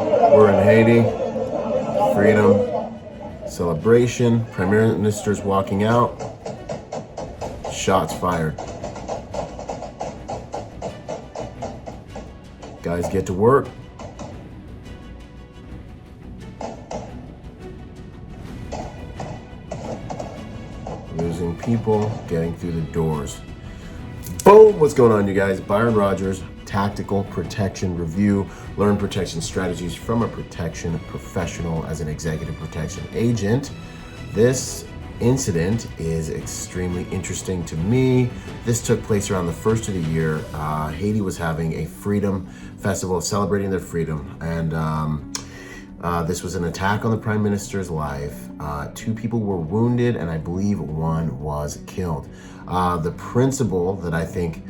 We're in Haiti, freedom, celebration, Prime Minister's walking out, shots fired. Guys get to work. Losing people, getting through the doors. Boom! What's going on, you guys? Byron Rodgers, Tactical Protection Review. Learn protection strategies from a protection professional as an executive protection agent. This incident is extremely interesting to me. This took place around the first of the year. Haiti was having a freedom festival celebrating their freedom, and this was an attack on the Prime Minister's life. 2 people were wounded, and I believe 1 was killed. The principle that I think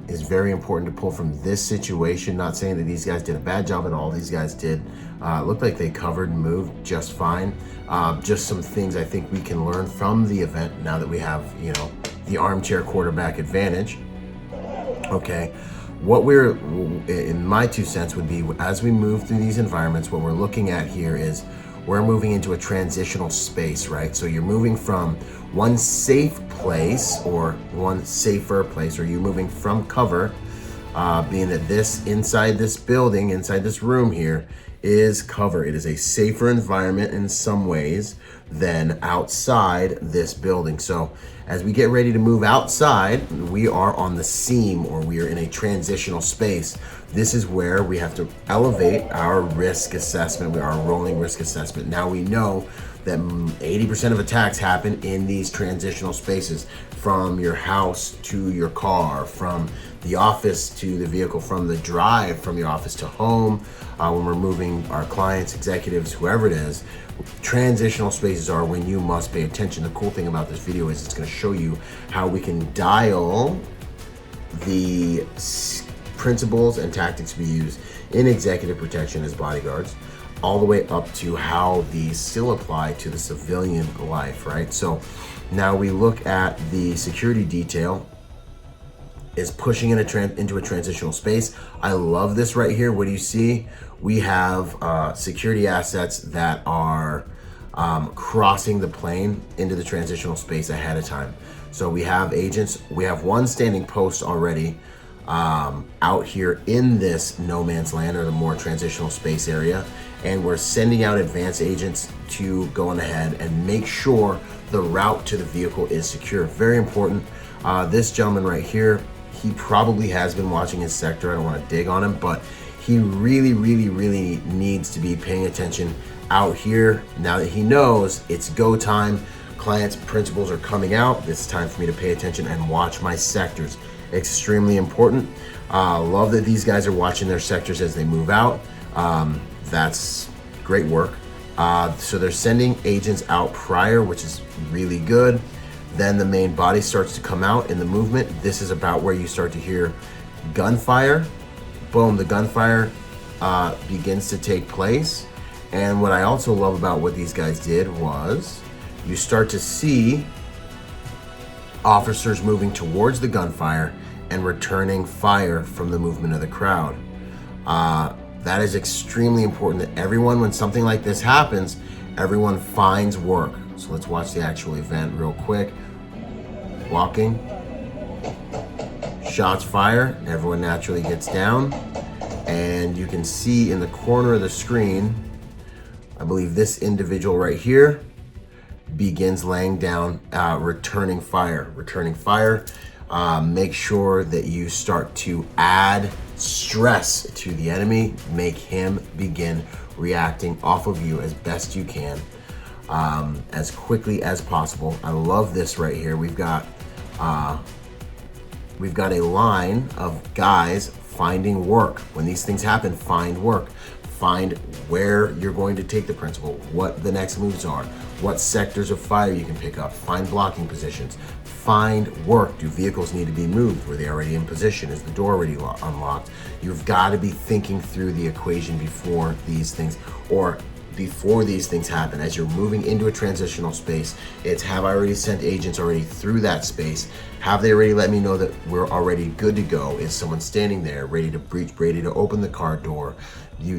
is very important to pull from this situation, not saying that these guys did a bad job at all. These guys did look like they covered and moved just fine. Just some things I think we can learn from the event now that we have, the armchair quarterback advantage. Okay. What we're, in my 2 cents, would be, as we move through these environments, what we're looking at here is we're moving into a transitional space, right? So you're moving from one safe place or one safer place, or you're moving from cover, being that inside this building, inside this room here, is cover. It is a safer environment in some ways than outside this building. So as we get ready to move outside, we are on the seam, or we are in a transitional space. This is where we have to elevate our risk assessment, our rolling risk assessment. Now we know that 80% of attacks happen in these transitional spaces, from your house to your car, from the office to the vehicle, from the drive from your office to home, when we're moving our clients, executives, whoever it is. Transitional spaces are when you must pay attention. The cool thing about this video is it's going to show you how we can dial the principles and tactics we use in executive protection as bodyguards, all the way up to how these still apply to the civilian life, right? So now we look at the security detail is pushing into a transitional space. I love this right here. What do you see? We have security assets that are crossing the plane into the transitional space ahead of time. So we have agents, we have 1 standing post already out here in this no man's land, or the more transitional space area, and we're sending out advanced agents to go on ahead and make sure the route to the vehicle is secure. Very important. This gentleman right here, he probably has been watching his sector. I don't want to dig on him, but he really needs to be paying attention out here now that he knows it's go time. Clients, principals are coming out. It's time for me to pay attention and watch my sectors. Extremely important. Love that these guys are watching their sectors as they move out. That's great work. So they're sending agents out prior, which is really good. Then the main body starts to come out in the movement. This is about where you start to hear gunfire. Boom, the gunfire begins to take place. And what I also love about what these guys did was you start to see officers moving towards the gunfire and returning fire from the movement of the crowd. That is extremely important, that everyone, when something like this happens, everyone finds work. So let's watch the actual event real quick. Walking, shots fire, everyone naturally gets down, and you can see in the corner of the screen, I believe this individual right here begins laying down, returning fire. Make sure that you start to add stress to the enemy, make him begin reacting off of you as best you can, as quickly as possible. I love this right here. We've got a line of guys finding work. When these things happen, find work. Find where you're going to take the principal, what the next moves are, what sectors of fire you can pick up, find blocking positions, find work. Do vehicles need to be moved? Were they already in position? Is the door already unlocked? You've got to be thinking through the equation before these things, or before these things happen. As you're moving into a transitional space, it's, have I already sent agents already through that space? Have they already let me know that we're already good to go? Is someone standing there ready to breach, ready to open the car door?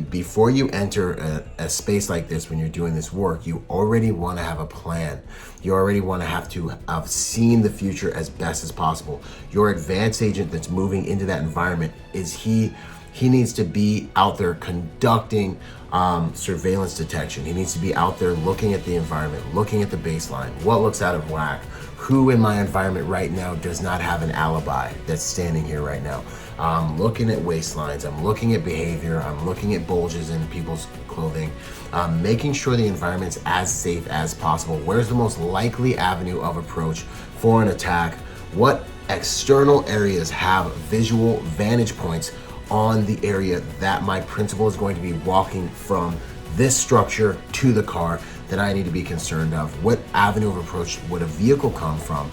Before you enter a space like this, when you're doing this work, you already want to have a plan. You already want to have seen the future as best as possible. Your advance agent that's moving into that environment, he needs to be out there conducting surveillance detection. He needs to be out there looking at the environment, looking at the baseline, what looks out of whack, who in my environment right now does not have an alibi that's standing here right now. I'm looking at waistlines, I'm looking at behavior, I'm looking at bulges in people's clothing, making sure the environment's as safe as possible. Where's the most likely avenue of approach for an attack? What external areas have visual vantage points on the area that my principal is going to be walking from this structure to the car that I need to be concerned of? What avenue of approach would a vehicle come from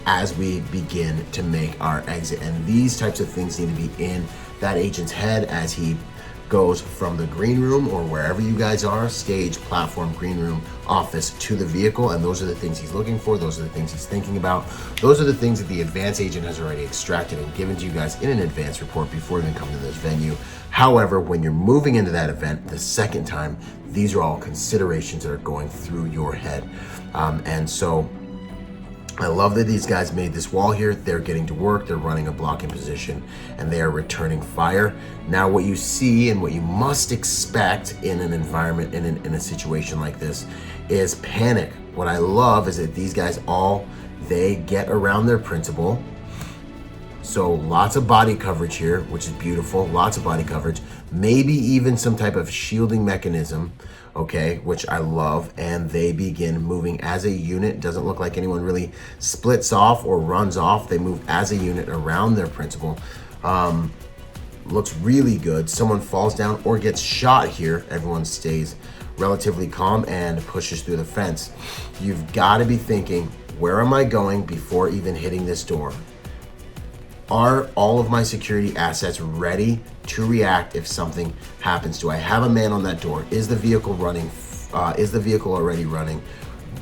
as we begin to make our exit? And these types of things need to be in that agent's head as he goes from the green room or wherever you guys are, stage, platform, green room, office, to the vehicle. And those are the things he's looking for. Those are the things he's thinking about. Those are the things that the advance agent has already extracted and given to you guys in an advance report before even coming to this venue. However, when you're moving into that event the second time, these are all considerations that are going through your head. And so I love that these guys made this wall here. They're getting to work, they're running a blocking position, and they are returning fire. Now what you see and what you must expect in an environment, in a situation like this, is panic. What I love is that these guys they get around their principal. So lots of body coverage here, which is beautiful, lots of body coverage, maybe even some type of shielding mechanism, okay, which I love, and they begin moving as a unit. Doesn't look like anyone really splits off or runs off. They move as a unit around their principal. Looks really good. Someone falls down or gets shot here. Everyone stays relatively calm and pushes through the fence. You've got to be thinking, where am I going before even hitting this door? Are all of my security assets ready to react if something happens? Do I have a man on that door? Is the vehicle running? Is the vehicle already running?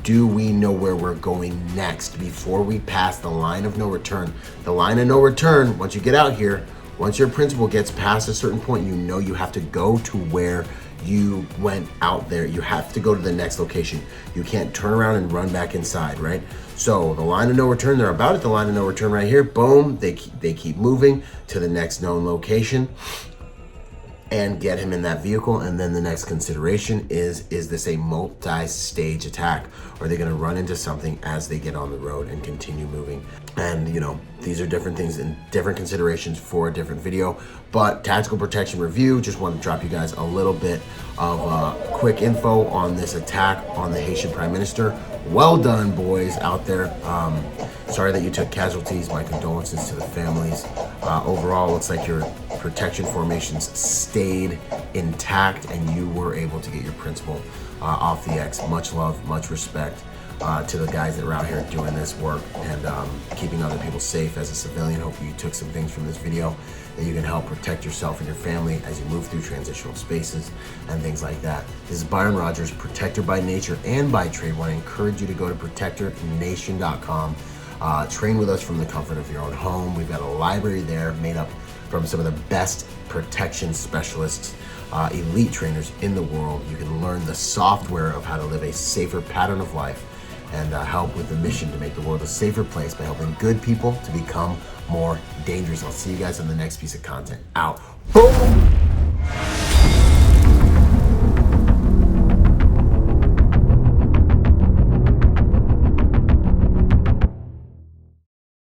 Do we know where we're going next before we pass the line of no return? The line of no return, once you get out here, once your principal gets past a certain point, you know you have to go to where you went out there. You have to go to the next location. You can't turn around and run back inside, right? So the line of no return, they're about at the line of no return right here. Boom, they keep moving to the next known location and get him in that vehicle. And then the next consideration is this a multi-stage attack? Are they gonna run into something as they get on the road and continue moving? And you know, these are different things and different considerations for a different video, but tactical protection review, just want to drop you guys a little bit of quick info on this attack on the Haitian Prime Minister. Well done, boys out there. Sorry that you took casualties. My condolences to the families. Overall, looks like your protection formations stayed intact and you were able to get your principal off the X. Much love, much respect to the guys that are out here doing this work and keeping other people safe as a civilian. Hopefully you took some things from this video that you can help protect yourself and your family as you move through transitional spaces and things like that. This is Byron Rodgers, protector by nature and by trade. I want to encourage you to go to protectornation.com. Train with us from the comfort of your own home. We've got a library there made up from some of the best protection specialists, elite trainers in the world. You can learn the software of how to live a safer pattern of life and help with the mission to make the world a safer place by helping good people to become more dangerous. I'll see you guys in the next piece of content. Out. Boom!